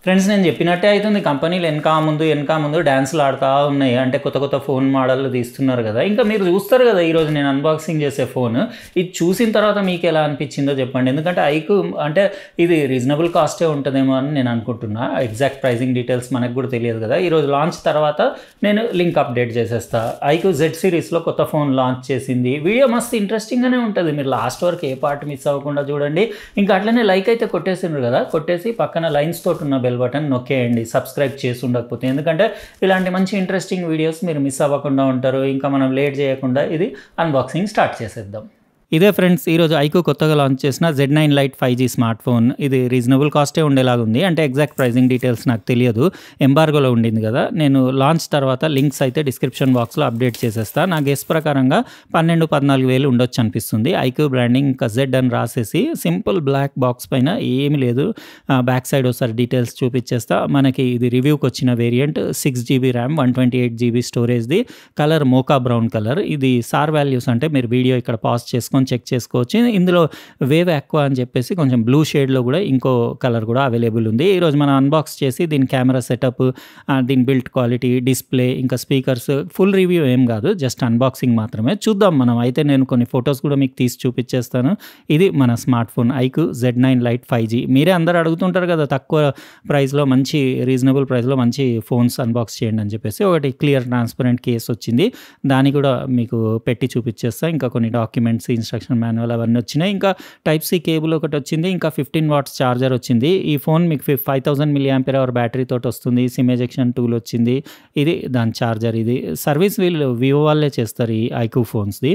Friends నేను చెప్పినట్టే అవుతుంది. కంపెనీలు వెనక ముందు డాన్స్‌లు ఆడుతా ఉన్నాయి. అంటే కొత్త ఫోన్ మోడల్‌లు తీస్తున్నారు కదా! ఇంకా మీరు చూస్తారు కదా! ఈరోజు నేను అన్బాక్సింగ్ చేసే ఫోను. ఇది చూసిన తర్వాత మీకెలా అనిపించిందో చెప్పండి. ఎందుకంటే ఐక్యూ అంటే ఇది రీజనబుల్ కాస్టే ఉంటదేమో అని నేను అనుకుంటున్నా. ఎగ్జాక్ట్ ప్రైజింగ్ డీటెయిల్స్ మనకు కూడా తెలియదు కదా! ఈరోజు లాంచ్ తర్వాత నేను లింక్ అప్డేట్ చేసేస్తా. ఐక్యూ జెడ్ సిరీస్‌లో కొత్త ఫోన్ లాంచ్ చేసింది. వీడియో మస్తు ఇంట్రెస్టింగ్‌గానే ఉంటది. మీరు లాస్ట్ వరకు ఏ పార్ట్ మిస్ అవ్వకుండా చూడండి. ఇంకా అట్లనే లైక్ అయితే కొట్టేసిండ్రు కదా! కొట్టేసి పక్కన లైన్స్ తోటి ఉన్న బెల్ బటన్ నొక్కేయండి సబ్స్క్రైబ్ చేసి ఉండకపోతే. ఎందుకంటే ఇలాంటి మంచి ఇంట్రెస్టింగ్ వీడియోస్ మీరు మిస్ అవ్వకుండా ఉంటారు. ఇంకా మనం లేట్ చేయకుండా ఇది అన్బాక్సింగ్ స్టార్ట్ చేసేద్దాం. ఇదే ఫ్రెండ్స్ ఈరోజు ఐక్యూ కొత్తగా లాంచ్ చేసిన Z9 Lite 5G smart phone. ఇది రీజనబుల్ కాస్టే ఉండేలాగా ఉంది. అంటే ఎగ్జాక్ట్ ప్రైజింగ్ డీటెయిల్స్ నాకు తెలియదు. ఎంబార్గోలో ఉండింది కదా! నేను లాంచ్ తర్వాత లింక్స్ అయితే డిస్క్రిప్షన్ బాక్స్లో అప్డేట్ చేసేస్తా. నా గెస్ ప్రకారంగా 12-14 వేలు ఉండొచ్చు అనిపిస్తుంది. ఐక్యూ బ్రాండింగ్ ఇంకా Z అని రాసేసి సింపుల్ బ్లాక్ బాక్స్ పైన ఏమీ లేదు. బ్యాక్ సైడ్ ఒకసారి డీటెయిల్స్ చూపించేస్తా. మనకి ఇది రివ్యూకి వచ్చిన వేరియంట్ 6GB ర్యామ్ 128GB స్టోరేజ్ది. Colour mocha brown colour. ఇది సార్ వాల్యూస్ అంటే మీరు వీడియో ఇక్కడ పాజ్ చేసుకొని చెక్ చేసుకోవచ్చు. ఇందులో వేవ్ ఆక్వా అని చెప్పేసి కొంచెం బ్లూ షేడ్లో కూడా ఇంకో కలర్ కూడా అవైలబుల్ ఉంది. ఈరోజు మనం అన్బాక్స్ చేసి దీని కెమెరా సెటప్, దీని బిల్డ్ క్వాలిటీ, డిస్ప్లే ఇంకా స్పీకర్స్ ఫుల్ రివ్యూ ఏం కాదు, జస్ట్ అన్బాక్సింగ్ మాత్రమే. చూద్దాం మనం. అయితే నేను కొన్ని ఫొటోస్ కూడా మీకు తీసి చూపించేస్తాను. ఇది మన smart phone IQ Z9 Lite 5G. మీరే అందరు అడుగుతుంటారు కదా తక్కువ ప్రైస్లో మంచి రీజనబుల్ ప్రైస్లో మంచి ఫోన్స్ అన్బాక్స్ చేయండి అని చెప్పేసి. ఒకటి క్లియర్ ట్రాన్స్పరెంట్ కేస్ వచ్చింది, దాన్ని కూడా మీకు పెట్టి చూపించేస్తా. ఇంకా కొన్ని డాక్యుమెంట్స్, ఇన్స్ట్రక్షన్ మాన్యువల్ అవన్నీ వచ్చినాయి. ఇంకా టైప్ సి కేబుల్ ఒకటి వచ్చింది. ఇంకా 15 వాట్స్ ఛార్జర్ వచ్చింది. ఈ ఫోన్ మీకు 5000 mAh బ్యాటరీ తోటి వస్తుంది. సిమ్ ఎజెక్షన్ టూల్ వచ్చింది. ఇది దాని ఛార్జర్. ఇది సర్వీస్ వీళ్ళు వివో వాళ్ళే చేస్తారు ఈ ఐక్యూ ఫోన్స్ది.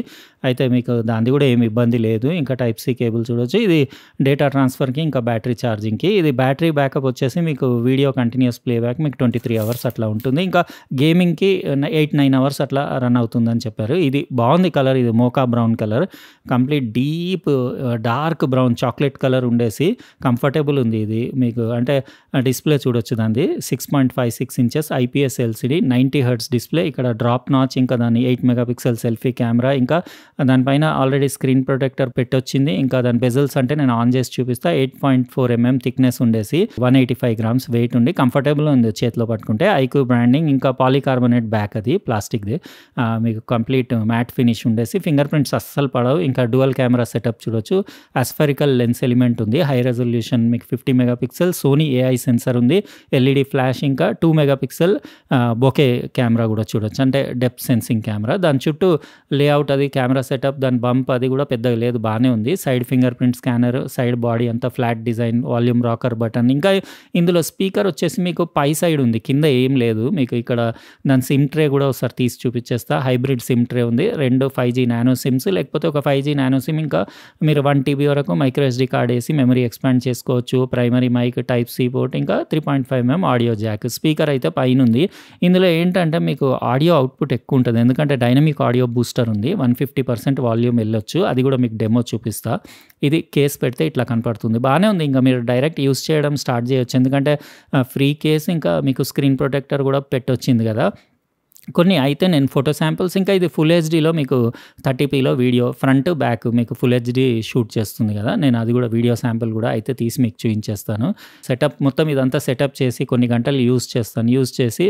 అయితే మీకు దానిది కూడా ఏమి ఇబ్బంది లేదు. ఇంకా టైప్ సి కేబుల్ చూడొచ్చు. ఇది డేటా ట్రాన్స్ఫర్కి ఇంకా బ్యాటరీ ఛార్జింగ్కి. ఇది బ్యాటరీ బ్యాకప్ వచ్చేసి మీకు వీడియో కంటిన్యూస్ ప్లేబ్యాక్ మీకు 23 అవర్స్ అట్లా ఉంటుంది. ఇంకా గేమింగ్కి 8-9 అవర్స్ అట్లా రన్ అవుతుందని చెప్పారు. ఇది బాగుంది కలర్. ఇది mocha brown colour, complete deep dark brown chocolate colour ఉండేసి కంఫర్టబుల్ ఉంది. ఇది మీకు అంటే డిస్ప్లే చూడొచ్చు దాన్ని 6.56 inches IPS LCD 90 Hz display. ఇక్కడ డ్రాప్ నాచ్, ఇంకా దాని 8 మెగాపిక్సెల్ సెల్ఫీ కెమెరా, ఇంకా దానిపైన ఆల్రెడీ స్క్రీన్ ప్రొటెక్టర్ పెట్టొచ్చింది. ఇంకా దాని బెజల్స్ అంటే నేను ఆన్ చేసి చూపిస్తా. 8.4 mm థిక్నెస్ ఉండేసి 185 grams వెయిట్ ఉండి కంఫర్టబుల్ ఉంది చేతిలో పట్టుకుంటే. ఐక్యూ బ్రాండింగ్, ఇంకా పాలికార్బోనేట్ బ్యాక్, అది ప్లాస్టిక్ది. మీకు కంప్లీట్ మ్యాట్ ఫినిష్ ఉండేసి ఫింగర్ ప్రింట్స్ అస్సలు పడవు. ఇంకా డ్యువల్ కెమెరా సెటప్ చూడొచ్చు. అస్ఫరికల్ లెన్స్ ఎలిమెంట్ ఉంది. హై రెజల్యూషన్ మీకు 50 మెగాపిక్సెల్ సోనీ AI సెన్సర్ ఉంది. LED ఫ్లాష్, ఇంకా 2 మెగాపిక్సెల్ బొకే కెమెరా కూడా చూడొచ్చు, అంటే డెప్త్ సెన్సింగ్ కెమెరా. దాని చుట్టూ లేఅవుట్, అది కెమెరా సెటప్, దాని బంప్ అది కూడా పెద్దగా లేదు, బాగానే ఉంది. Side finger print scanner, side body అంతా flat design, volume rocker button. ఇంకా ఇందులో స్పీకర్ వచ్చేసి మీకు పై సైడ్ ఉంది, కింద ఏం లేదు. మీకు ఇక్కడ దాని సిమ్ ట్రే కూడా ఒకసారి తీసి చూపించేస్తా. హైబ్రిడ్ సిమ్ ట్రే ఉంది. 2 5G నానో సిమ్స్, లేకపోతే ఒక 5G నానో సిమ్, ఇంకా మీరు 1 TB వరకు మైక్రో SD కార్డ్ వేసి మెమరీ ఎక్స్పాండ్ చేసుకోవచ్చు. Primary mic, type C port, ఇంకా 3.5 mm ఆడియో జాక్. స్పీకర్ అయితే పైన ఉంది. ఇందులో ఏంటంటే మీకు ఆడియో అవుట్పుట్ ఎక్కువ ఉంటుంది, ఎందుకంటే డైనమిక్ ఆడియో బూస్టర్ ఉంది. 150% వాల్యూమ్ వెళ్ళొచ్చు. అది కూడా మీకు డెమో చూపిస్తా. ఇది కేస్ పెడితే ఇట్లా కనపడుతుంది, బాగానే ఉంది. ఇంకా మీరు డైరెక్ట్ యూస్ చేయడం స్టార్ట్ చేయొచ్చు, ఎందుకంటే ఫ్రీ కేస్, ఇంకా మీకు స్క్రీన్ ప్రొటెక్టర్ కూడా పెట్టొచ్చింది కదా. కొన్ని అయితే నేను ఫోటో శాంపిల్స్, ఇంకా ఇది ఫుల్ హెచ్డీలో మీకు 30pలో వీడియో ఫ్రంట్ బ్యాక్ మీకు ఫుల్ హెచ్డీ షూట్ చేస్తుంది కదా. నేను అది కూడా వీడియో శాంపిల్ కూడా అయితే తీసి మీకు చూపించేస్తాను. సెటప్ మొత్తం ఇదంతా సెటప్ చేసి కొన్ని గంటలు యూస్ చేస్తాను. యూస్ చేసి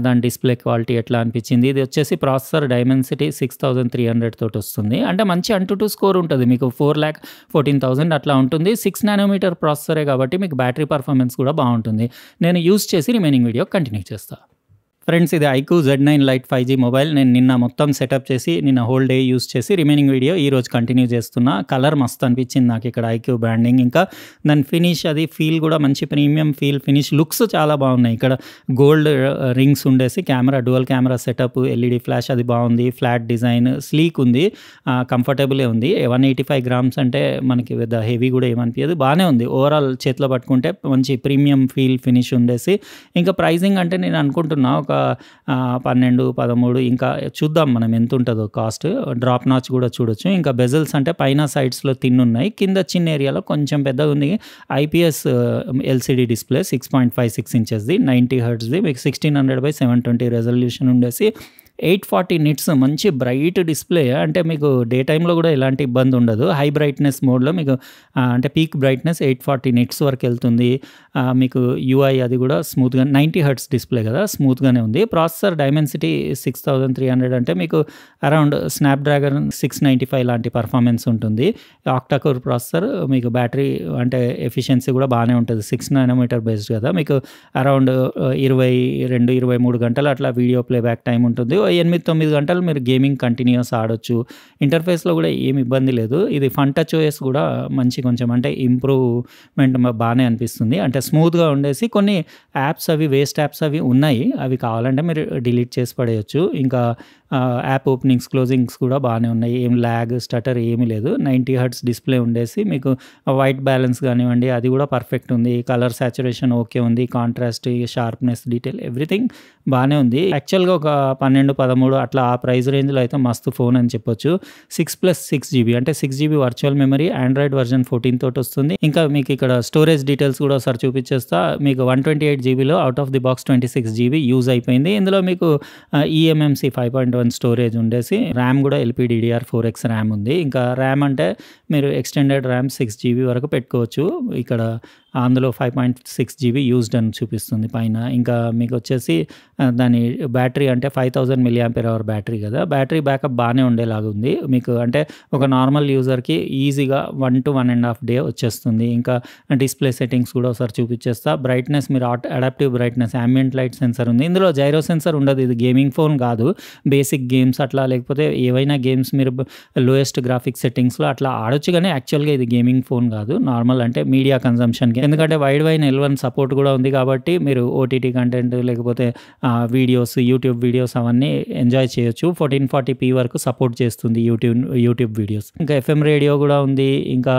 దాని డిస్ప్లే క్వాలిటీ ఎట్లా అనిపించింది. ఇది వచ్చేసి ప్రాసెసర్ డైమెన్సిటీ 6300 తోటి వస్తుంది. అంటే మంచి Antutu స్కోర్ ఉంటుంది. మీకు 4,14,000 అట్లా ఉంటుంది. 6 nm ప్రాసెసరే కాబట్టి మీకు బ్యాటరీ పర్ఫార్మెన్స్ కూడా బాగుంటుంది. నేను యూస్ చేసి రిమైనింగ్ వీడియో కంటిన్యూ చేస్తాను. ఫ్రెండ్స్ ఇది iQOO Z9 Lite 5G mobile. నేను నిన్న మొత్తం సెటప్ చేసి నిన్న హోల్ డే యూస్ చేసి రిమైనింగ్ వీడియో ఈరోజు కంటిన్యూ చేస్తున్నా. కలర్ మస్తు అనిపించింది నాకు ఇక్కడ ఐక్యూ బ్రాండింగ్, ఇంకా దాని ఫినిష్, అది ఫీల్ కూడా మంచి ప్రీమియం ఫీల్, ఫినిష్, లుక్స్ చాలా బాగున్నాయి. ఇక్కడ గోల్డ్ రింగ్స్ ఉండేసి camera, dual camera setup, LED flash అది బాగుంది. ఫ్లాట్ డిజైన్, స్లీక్ ఉంది, కంఫర్టబులే ఉంది. 185 grams అంటే మనకి పెద్ద హెవీ కూడా ఏమనిపించదు, బాగానే ఉంది. ఓవరాల్ చేతిలో పట్టుకుంటే మంచి ప్రీమియం ఫీల్, ఫినిష్ ఉండేసి. ఇంకా ప్రైజింగ్ అంటే నేను అనుకుంటున్నా ఒక 12-13, ఇంకా చూద్దాం మనం ఎంత ఉంటుందో కాస్ట్. డ్రాప్ నాచ్ కూడా చూడొచ్చు. ఇంకా బెజల్స్ అంటే పైన సైడ్స్లో తిన్ ఉన్నాయి, కింద చిన్న ఏరియాలో కొంచెం పెద్దగా ఉంది. IPS LCD display 6.56 ఇంచెస్ది 90 Hzది. మీకు 1600/720 రెజల్యూషన్ ఉండేసి 840 నిట్స్ మంచి బ్రైట్ డిస్ప్లే. అంటే మీకు డే టైమ్‌లో కూడా ఎలాంటి ఇబ్బంది ఉండదు. హై బ్రైట్‌నెస్ మోడ్‌లో మీకు అంటే పీక్ బ్రైట్‌నెస్ 840 నిట్స్ వరకు వెళ్తుంది. మీకు యూఐ అది కూడా స్మూత్‌గా 90 హెర్ట్జ్ డిస్ప్లే కదా, స్మూత్‌గానే ఉంది. ప్రాసెసర్ డైమెన్సిటీ 6300 అంటే మీకు అరౌండ్ స్నాప్‌డ్రాగన్ 695 లాంటి పర్ఫార్మెన్స్ ఉంటుంది. Octa core processor. మీకు బ్యాటరీ అంటే ఎఫిషియన్సీ కూడా బాగానే ఉంటుంది. 6 నానోమీటర్ బేస్డ్ కదా, మీకు అరౌండ్ 22, 23 గంటలు అట్లా వీడియో ప్లేబ్యాక్ టైం ఉంటుంది. 8-9 గంటలు మీరు గేమింగ్ కంటిన్యూస్ ఆడొచ్చు. ఇంటర్ఫేస్లో కూడా ఏమి ఇబ్బంది లేదు. ఇది ఫన్ టచ్ ఓఎస్ కూడా మంచి కొంచెం అంటే ఇంప్రూవ్మెంట్ బాగానే అనిపిస్తుంది. అంటే స్మూత్గా ఉండేసి కొన్ని యాప్స్ అవి వేస్ట్ యాప్స్ అవి ఉన్నాయి. అవి కావాలంటే మీరు డిలీట్ చేసి పడేయచ్చు. ఇంకా యాప్ ఓపెనింగ్స్ క్లోజింగ్స్ కూడా బాగానే ఉన్నాయి. ఏం ల్యాగ్ స్టటర్ ఏమీ లేదు. 90 హెర్ట్జ్ డిస్ప్లే ఉండేసి మీకు వైట్ బ్యాలెన్స్ కానివ్వండి అది కూడా పర్ఫెక్ట్ ఉంది. కలర్ సాచురేషన్ ఓకే ఉంది. కాంట్రాస్ట్, షార్ప్నెస్, డీటెయిల్ ఎవ్రీథింగ్ బాగానే ఉంది. యాక్చువల్గా ఒక 12-13 అట్లా ఆ ప్రైస్ రేంజ్లో అయితే మస్తు ఫోన్ అని చెప్పొచ్చు. 6+6 GB అంటే 6 GB virtual memory, Android version 14 తోటి వస్తుంది. ఇంకా మీకు ఇక్కడ స్టోరేజ్ డీటెయిల్స్ కూడా ఒకసారి చూపించేస్తా. మీకు 128 GBలో out of the box 26 GB use అయిపోయింది. ఇందులో మీకు eMMC 5.1 స్టోరేజ్ ఉండేసి ర్యామ్ కూడా LPDDR4X ర్యామ్ ఉంది. ఇంకా ర్యామ్ అంటే మీరు ఎక్స్టెండెడ్ ర్యామ్ 6 GB వరకు పెట్టుకోవచ్చు. ఇక్కడ అందులో 5.6 GB యూజ్డ్ అని చూపిస్తుంది పైన. ఇంకా మీకు వచ్చేసి దాని బ్యాటరీ అంటే 5000 mAh బ్యాటరీ కదా, బ్యాటరీ బ్యాకప్ బాగానే ఉండేలాగా ఉంది. మీకు అంటే ఒక నార్మల్ యూజర్కి ఈజీగా 1 to 1.5 డే వచ్చేస్తుంది. ఇంకా డిస్ప్లే సెట్టింగ్స్ కూడా ఒకసారి చూపించేస్తా. బ్రైట్నెస్ మీరు adaptive brightness, ambient light sensor ఉంది. ఇందులో జైరో సెన్సర్ ఉండదు. ఇది గేమింగ్ ఫోన్ కాదు. బేసిక్ గేమ్స్ అట్లా లేకపోతే ఏవైనా గేమ్స్ మీరు లోయెస్ట్ గ్రాఫిక్స్ సెట్టింగ్స్లో అట్లా ఆడొచ్చు. కానీ యాక్చువల్గా ఇది గేమింగ్ ఫోన్ కాదు, నార్మల్ అంటే మీడియా కన్జంప్షన్కి. ఎందుకంటే వైడ్ వైన్ L1 సపోర్ట్ కూడా ఉంది కాబట్టి మీరు ఓటీటీ కంటెంట్ లేకపోతే వీడియోస్, యూట్యూబ్ వీడియోస్ అవన్నీ ఎంజాయ్ చేయొచ్చు. 1440p వరకు సపోర్ట్ చేస్తుంది యూట్యూబ్ వీడియోస్. ఇంకా FM రేడియో కూడా ఉంది. ఇంకా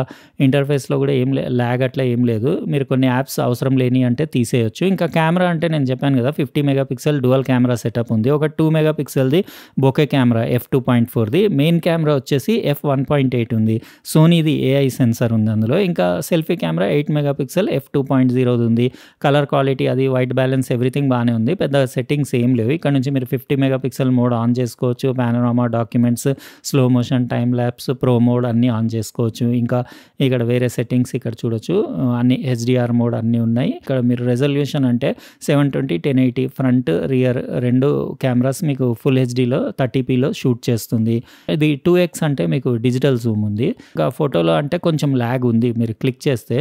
ఇంటర్ఫేస్లో కూడా ఏం ల్యాగ్ అట్లా ఏం లేదు. మీరు కొన్ని యాప్స్ అవసరం లేని అంటే తీసేయొచ్చు. ఇంకా కెమెరా అంటే నేను చెప్పాను కదా 50 మెగాపిక్సెల్ డ్యువల్ కెమెరా సెటప్ ఉంది. ఒక 2 మెగాపిక్సెల్ది బొకే కెమెరా f2.4ది. మెయిన్ కెమెరా వచ్చేసి f1.8 ఉంది. సోనీది AI సెన్సర్ ఉంది అందులో. ఇంకా సెల్ఫీ కెమెరా 8 మెగాపిక్సెల్ f2.0 ఉంది. కలర్ క్వాలిటీ అది వైట్ బ్యాలెన్స్ ఎవ్రీథింగ్ బాగానే ఉంది. పెద్ద సెట్టింగ్స్ ఏం లేవు. ఇక్కడ నుంచి మీరు 50 మెగాపిక్సెల్ మోడ్ ఆన్ చేసుకోవచ్చు. Panorama, documents, slow motion, time lapse, pro mode అన్నీ ఆన్ చేసుకోవచ్చు. ఇంకా ఇక్కడ వేరే సెట్టింగ్స్ ఇక్కడ చూడొచ్చు. అన్ని HDR మోడ్ అన్నీ ఉన్నాయి. ఇక్కడ మీరు రెజల్యూషన్ అంటే 720, 1080 ఫ్రంట్ రియర్ రెండు కెమెరాస్ మీకు ఫుల్ హెచ్డీలో 30pలో షూట్ చేస్తుంది. ఇది 2x అంటే మీకు డిజిటల్ జూమ్ ఉంది. ఇంకా ఫోటోలో అంటే కొంచెం ల్యాగ్ ఉంది. మీరు క్లిక్ చేస్తే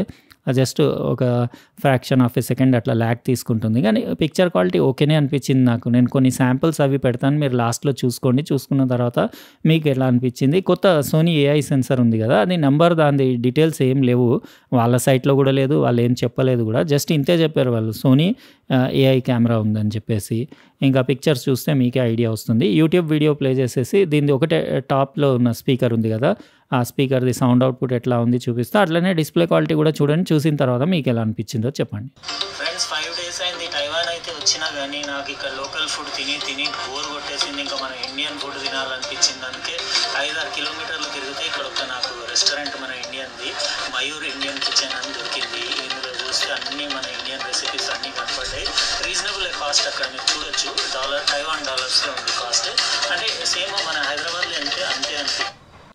జస్ట్ ఒక ఫ్రాక్షన్ ఆఫ్ ఎ సెకండ్ అట్లా ల్యాగ్ తీసుకుంటుంది. కానీ పిక్చర్ క్వాలిటీ ఓకేనే అనిపించింది నాకు. నేను కొన్ని శాంపిల్స్ అవి పెడతాను, మీరు లాస్ట్లో చూసుకోండి. చూసుకున్న తర్వాత మీకు ఎలా అనిపించింది. కొత్త సోనీ AI సెన్సర్ ఉంది కదా, అది నెంబర్ దాని డీటెయిల్స్ ఏం లేవు. వాళ్ళ సైట్లో కూడా లేదు, వాళ్ళు ఏం చెప్పలేదు కూడా. జస్ట్ ఇంతే చెప్పారు వాళ్ళు, సోనీ AI కెమెరా ఉందని చెప్పేసి. ఇంకా పిక్చర్స్ చూస్తే మీకే ఐడియా వస్తుంది. యూట్యూబ్ వీడియో ప్లే చేసేసి దీనిది ఒకటే టాప్లో ఉన్న స్పీకర్ ఉంది కదా, ఆ స్పీకర్ది సౌండ్ అవుట్పుట్ ఎట్లా ఉంది చూపిస్తా. అట్లనే డిస్ప్లే క్వాలిటీ కూడా చూడండి. చూసిన తర్వాత మీకు ఎలా అనిపించిందో చెప్పండి. ఫ్రెండ్స్ 5 days అయింది తైవాన్ అయితే వచ్చినా కానీ నాకు ఇక్కడ లోకల్ ఫుడ్ తిని బోర్ కొట్టేసింది. ఇంకా మన ఇండియన్ ఫుడ్ తినాలనిపించింది. అందుకే 5-6 కిలోమీటర్లు తిరిగితే ఇక్కడ ఒక నాకు రెస్టారెంట్ మన ఇండియన్ది మయూర్ ఇండియన్ కిచెన్ అని దొరికింది. ఇందులో చూస్తే అన్నీ మన ఇండియన్ రెసిపీస్ అన్నీ కనపడ్డాయి. రీజనబుల్ కాస్ట్ అక్కడ మీరు చూడొచ్చు. తైవాన్ డాలర్స్లో ఉంది కాస్ట్. అంటే సేమ్ మన హైదరాబాద్లో అంతే అనిపించింది.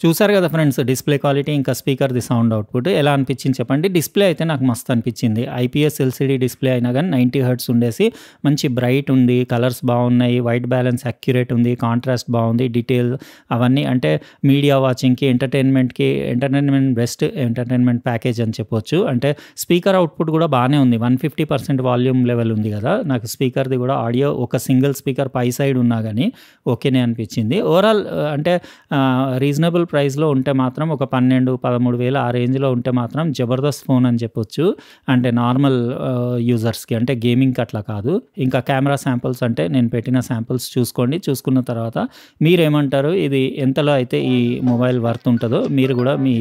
చూసారు కదా ఫ్రెండ్స్, డిస్ప్లే క్వాలిటీ ఇంకా స్పీకర్ది సౌండ్ అవుట్పుట్ ఎలా అనిపించింది చెప్పండి. డిస్ప్లే అయితే నాకు మస్తు అనిపించింది. IPS LCD డిస్ప్లే అయినా కానీ 90 హెర్ట్జ్ ఉండేసి మంచి బ్రైట్ ఉంది. కలర్స్ బాగున్నాయి. వైట్ బ్యాలెన్స్ అక్యురేట్ ఉంది. కాంట్రాస్ట్ బాగుంది. డీటెయిల్ అవన్నీ అంటే మీడియా వాచింగ్కి, ఎంటర్టైన్మెంట్ బెస్ట్ ఎంటర్టైన్మెంట్ ప్యాకేజ్ అని చెప్పొచ్చు. అంటే స్పీకర్ అవుట్పుట్ కూడా బాగానే ఉంది. 150% వాల్యూమ్ లెవెల్ ఉంది కదా. నాకు స్పీకర్ది కూడా ఆడియో ఒక సింగిల్ స్పీకర్ పై సైడ్ ఉన్నా కానీ ఓకేనే అనిపించింది. ఓవరాల్ అంటే రీజనబుల్ ప్రైస్లో ఉంటే మాత్రం ఒక 12-13 వేలు ఆ రేంజ్లో ఉంటే మాత్రం జబర్దస్త్ ఫోన్ అని చెప్పొచ్చు. అంటే నార్మల్ యూజర్స్కి, అంటే గేమింగ్కి అట్లా కాదు. ఇంకా కెమెరా శాంపిల్స్ అంటే నేను పెట్టిన శాంపిల్స్ చూసుకోండి. చూసుకున్న తర్వాత మీరేమంటారు, ఇది ఎంతలో అయితే ఈ మొబైల్ వర్త్ ఉంటుందో మీరు కూడా మీ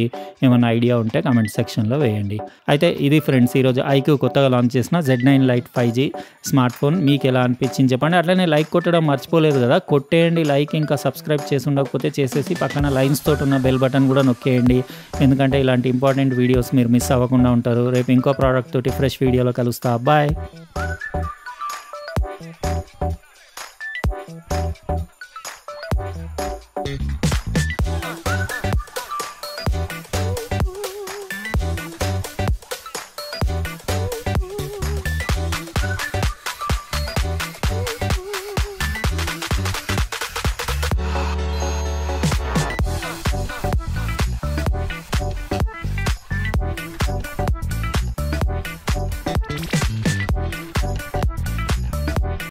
ఏమైనా ఐడియా ఉంటే కామెంట్ సెక్షన్లో వేయండి. అయితే ఇది ఫ్రెండ్స్ ఈరోజు ఐక్యూ కొత్తగా లాంచ్ చేసిన Z9 Lite 5G smart phone. మీకు ఎలా అనిపించింది చెప్పండి. అట్లనే లైక్ కొట్టడం మర్చిపోలేదు కదా, కొట్టేయండి లైక్. ఇంకా సబ్స్క్రైబ్ చేసి ఉండకపోతే చేసేసి పక్కన లైన్స్ తోటి ఉన్న బెల్ బటన్ కూడా నొక్కేయండి. ఎందుకంటే ఇలాంటి ఇంపార్టెంట్ వీడియోస్ మీరు మిస్ అవ్వకుండా ఉంటారు. రేపు ఇంకో ప్రోడక్ట్ తోటి ఫ్రెష్ వీడియోలో కలుస్తా. బాయ్.